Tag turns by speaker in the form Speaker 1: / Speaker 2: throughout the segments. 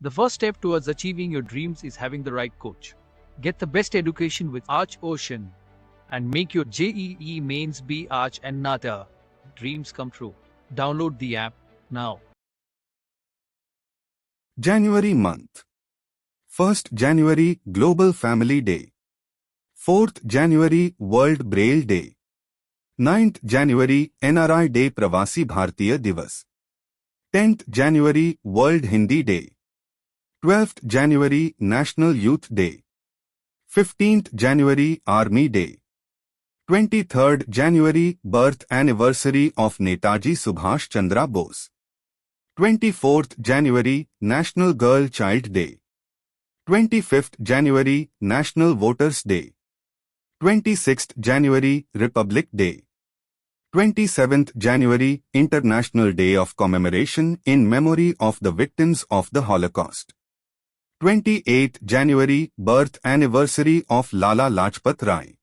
Speaker 1: The first step towards achieving your dreams is having the right coach. Get the best education with Archocean and make your JEE Mains B.Arch and Nata dreams come true. Download the app now.
Speaker 2: January month. 1st January Global Family Day. 4th January World Braille Day. 9th January NRI Day Pravasi Bhartiya Divas. 10th January World Hindi Day. 12th January National Youth Day. 15th January Army Day. 23rd January Birth Anniversary of Netaji Subhash Chandra Bose. 24th January National Girl Child Day. 25th January National Voters Day. 26th January Republic Day. 27th January International Day of Commemoration in memory of the victims of the Holocaust. 28th January Birth Anniversary of Lala Lajpat Rai.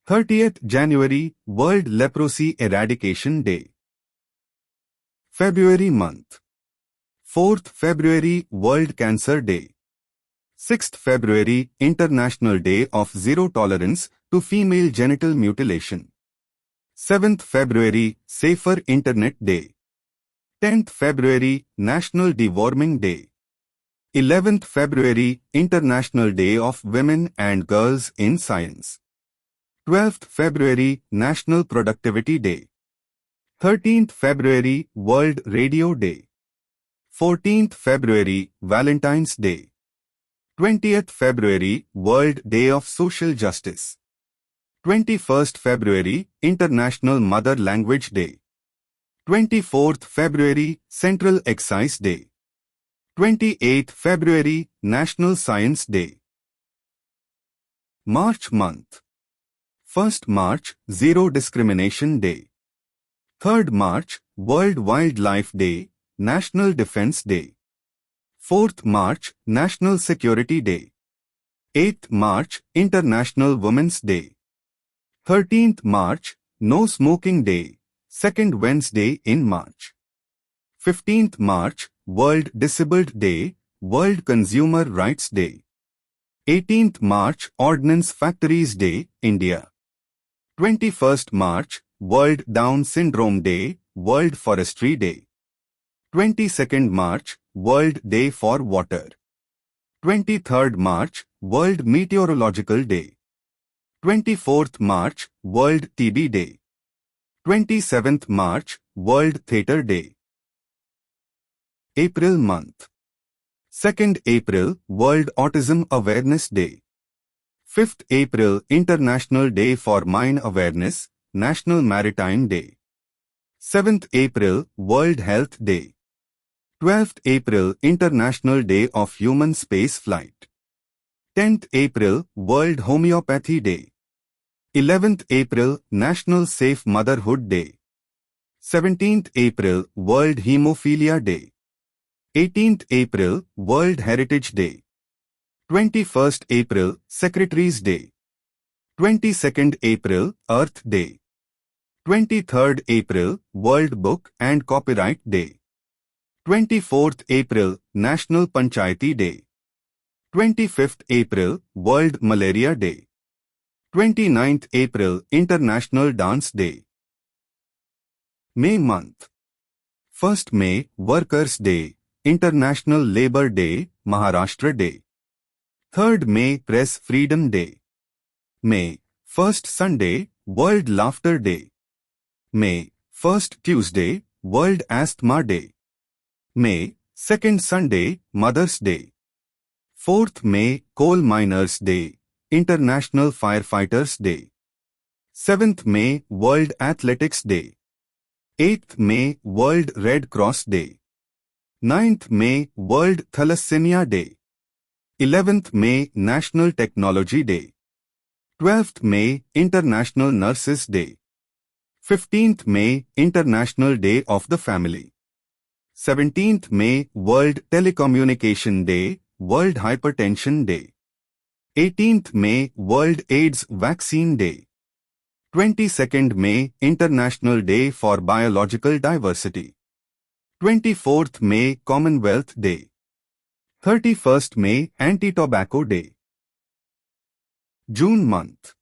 Speaker 2: 30th January World Leprosy Eradication Day. February month. 4th February World Cancer Day. 6th February International Day of Zero Tolerance to Female Genital Mutilation. 7th February Safer Internet Day. 10th February National Deworming Day. 11th February International Day of Women and Girls in Science. 12th February National Productivity Day. 13th February World Radio Day. 14th February Valentine's Day. 20th February World Day of Social Justice. 21st February International Mother Language Day. 24th February Central Excise Day. 28th February National Science Day. March month. 1st March Zero Discrimination Day. 3rd March World Wildlife Day, National Defense Day. 4th March National Security Day. 8th March International Women's Day. 13th March No Smoking Day, 2nd Wednesday in March. 15th March World Disabled Day, World Consumer Rights Day. 18th March Ordnance Factories Day, India. 21st March World Down Syndrome Day, World Forestry Day. 22nd March World Day for Water. 23rd March World Meteorological Day. 24th March World TB Day. 27th March World Theatre Day. April month. 2nd April World Autism Awareness Day. 5th April International Day for Mine Awareness, National Maritime Day. 7th April World Health Day. 12th April International Day of Human Space Flight. 10th April World Homeopathy Day. 11th April National Safe Motherhood Day. 17th April World Hemophilia Day. 18th April World Heritage Day. 21st April Secretaries Day. 22nd April Earth Day. 23rd April World Book and Copyright Day. 24th April National Panchayati Day. 25th April World Malaria Day. 29th April International Dance Day. May month. 1st May Workers' Day, International Labour Day, Maharashtra Day. 3rd May Press Freedom Day. May 1st Sunday World Laughter Day. May 1st Tuesday World Asthma Day. May 2nd Sunday Mother's Day. 4th May Coal Miners Day, International Firefighters Day. 7th May World Athletics Day. 8th May World Red Cross Day. 9th May World Thalassemia Day. 11th May National Technology Day. 12th May International Nurses Day. 15th May International Day of the Family. 17th May World Telecommunication Day, World Hypertension Day. 18th May World AIDS Vaccine Day. 22nd May International Day for Biological Diversity. 24th May Commonwealth Day. 31st May Anti-Tobacco Day. June month.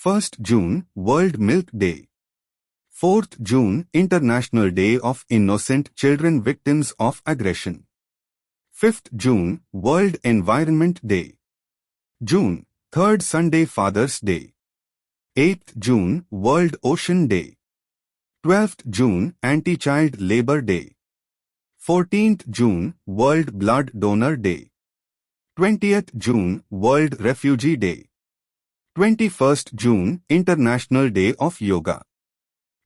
Speaker 2: 1st June World Milk Day. 4th June International Day of Innocent Children Victims of Aggression. 5th June World Environment Day. June 3rd Sunday Father's Day. 8th June World Ocean Day. 12th June Anti-Child Labor Day. 14th June World Blood Donor Day. 20th June World Refugee Day. 21st June International Day of Yoga.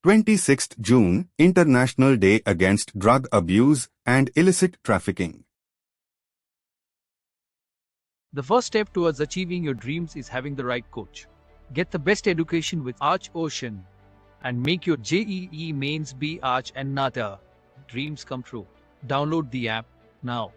Speaker 2: 26th June International Day Against Drug Abuse and Illicit Trafficking.
Speaker 1: The first step towards achieving your dreams is having the right coach. Get the best education with Archocean and make your JEE Mains B.Arch and Nata dreams come true. Download the app now.